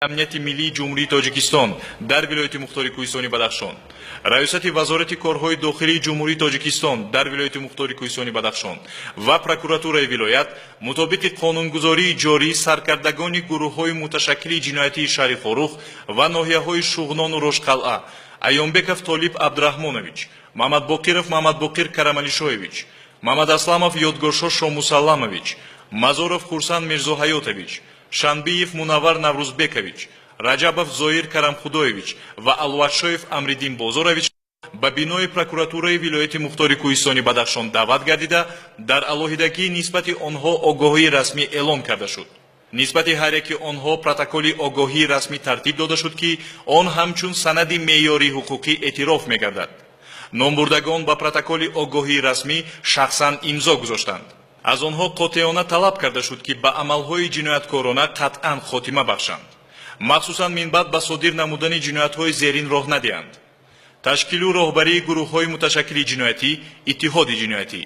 امنیت ملی جمهوری تاجیکستان در ولایت مختار کوهستانی بدخشان، رئیست وزارت کارهای داخلی جمهوری تاجیکستان در ولایت مختار کوهستانی بدخشان و پروکوراتورای ولایت مطابق قانونگذاری جاری سرکردگان گروه‌های متشکل جنایتی شهر فاروق و ناحیه‌های شغنان و روشقلعه ایامبکов طالب عبدالرحمанович، محمد باقر карамалишоевич، محمد اسلامов یادگارشاه شاموسلامович، مزارов خورسند میرزاحیاتович، شنبیев منور наврузбекович، раҷабов зоир карамхудоевич ва алватшоев амриддин бозорович ба бинои прокуратураи вилояти мухтори кӯҳистони бадахшон даъват гардида дар алоҳидагӣ нисбати онҳо огоҳии расмӣ эълон карда шуд. нисбати ҳар яки онҳо протоколи огоҳии расмӣ тартиб дода шуд ки он ҳамчун санади меъёрии ҳуқуқӣ эътироф мегардад. номбурдагон ба протоколи огоҳии расмӣ шахсан имзо гузоштанд. аз онҳо қотеона талаб карда шуд ки ба амалҳои ҷинояткорона қатъан хотима бахшанд, махсусан минбаъд ба содир намудани ҷиноятҳои зерин роҳ надиҳанд. ташкилу роҳбарии гурӯҳҳои муташаккили ҷиноятӣ, иттиҳоди ҷиноятӣ,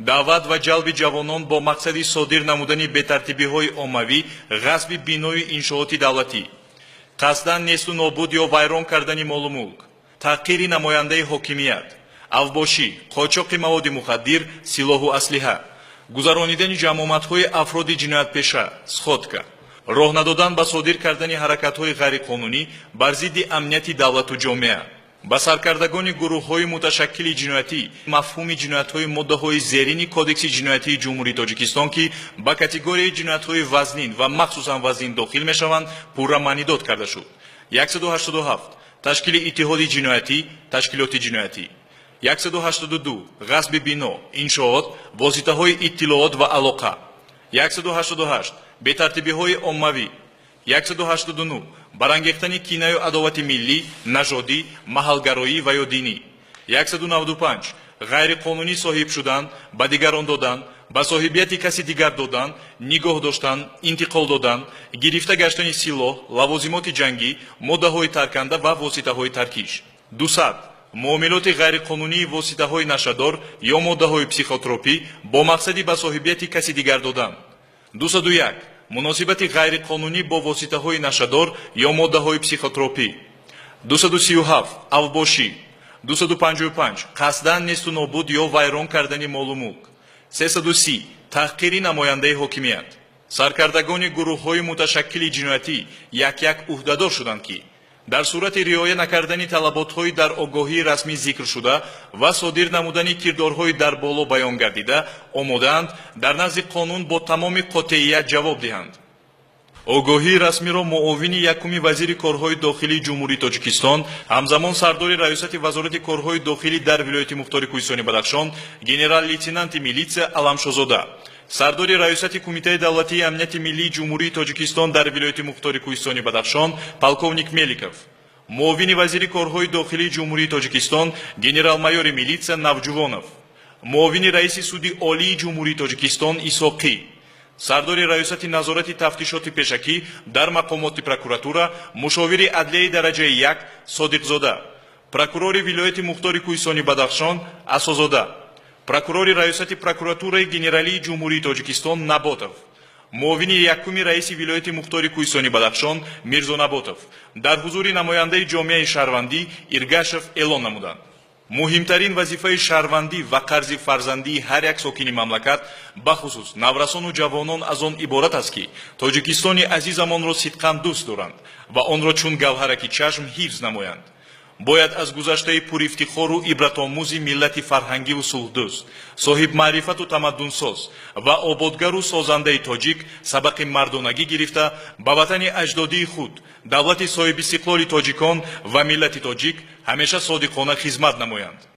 даъват ва ҷалби ҷавонон бо мақсади содир намудани бетартибиҳои оммавӣ, ғасби бинои иншооти давлатӣ, қасдан несту нобуд ё вайрон кардани молу мулк, таҳқири намояндаи ҳокимият, авбошӣ, қочоқи маводи мухаддир, силоҳу аслиҳа, гузаронидани ҷамоматҳои афроди ҷиноятпеша, сходка, роҳ надодан ба содир кардани ҳаракатҳои ғайриқонунӣ бар зидди амнияти давлату ҷомеа, ба саркардагони гурӯҳҳои муташаккили ҷиноятӣ мафҳуми ҷиноятҳои моддаҳои зерини кодекси ҷиноятии ҷумҳурии тоҷикистон ки ба категорияи ҷиноятҳои вазнин ва махсусан вазнин дохил мешаванд пурра маънидод карда шуд. 187 ташкили иттиҳоди ҷиноятӣ, ташкилоти ҷиноятӣ. 182 ғасби бино, иншоот, воситаҳои иттилоот ва алоқа. 188 бетартибиҳои оммавӣ. 189 барангехтани кинаю адовати миллӣ, нажодӣ, маҳалгароӣ ва ё динӣ. 195 ғайриқонунӣ соҳиб шудан, ба дигарон додан, ба соҳибияти каси дигар додан, нигоҳ доштан, интиқол додан, гирифта гаштани силоҳ, лавозимоти ҷангӣ, моддаҳои тарканда ва воситаҳои таркиш. 200 муомилоти ғайриқонунии воситаҳои нашадор ё моддаҳои психотропӣ бо мақсади ба соҳибияти каси дигар додан. 201 муносибати ғайриқонунӣ бо воситаҳои нашадор ё моддаҳои психотропӣ. 237 авбошӣ. 255 қасдан несту нобуд ё вайрон кардани молу мулк. 330 таҳқири намояндаи ҳокимият. саркардагони гурӯҳҳои муташаккили ҷиноятӣ як уҳдадор шуданд ки дар сурати риоя накардани талаботҳои дар огоҳии расмӣ зикршуда ва содир намудани кирдорҳои дар боло баён гардида омодаанд дар назди қонун бо тамоми қотеият ҷавоб диҳанд. огоҳии расмиро муовини якуми вазири корҳои дохилии ҷумҳурии тоҷикистон, ҳамзамон сардори раёсати вазорати корҳои дохилӣ дар вилояти мухтори кӯҳистони бадахшон, генерал-лейтенанти милитсия Аламшозода, сардори раёсати кумитаи давлатии амнияти миллии ҷумҳурии тоҷикистон дар вилояти мухтори кӯҳистони бадахшон, полковник Меликов, муовини вазири корҳои дохилии ҷумҳурии тоҷикистон, генерал-майори милитсия Навҷувонов, муовини раиси суди олии ҷумҳурии тоҷикистон Исоқӣ, сардори раёсати назорати тафтишоти пешакӣ дар мақомоти прокуратура, мушовири адлияи дараҷаи 1 Содиқзода, прокурори вилояти мухтори кӯҳистони бадахшон Асозода, прокурори раёсати прокуратураи генералии ҷумҳурии тоҷикистон Наботов, муовини якуми раиси вилояти мухтори кӯҳистони бадахшон Мирзо Наботов дар ҳузури намояндаи ҷомеаи шаҳрвандӣ Иргашев эълон намуданд. муҳимтарин вазифаи шаҳрвандӣ ва қарзи фарзандии ҳар як сокини мамлакат, бахусус наврасону ҷавонон аз он иборат аст ки тоҷикистони азизамонро сидқан дӯст доранд ва онро чун гавҳараки чашм ҳифз намоянд. бояд аз гузаштаи пурифтихору ибратомӯзи миллати фарҳангиву сулҳдӯст, соҳибмаърифату тамаддунсоз ва ободгару созандаи тоҷик сабақи мардонагӣ гирифта ба ватани аҷдодии худ, давлати соҳибистиқлоли тоҷикон ва миллати тоҷик ҳамеша содиқона хизмат намоянд.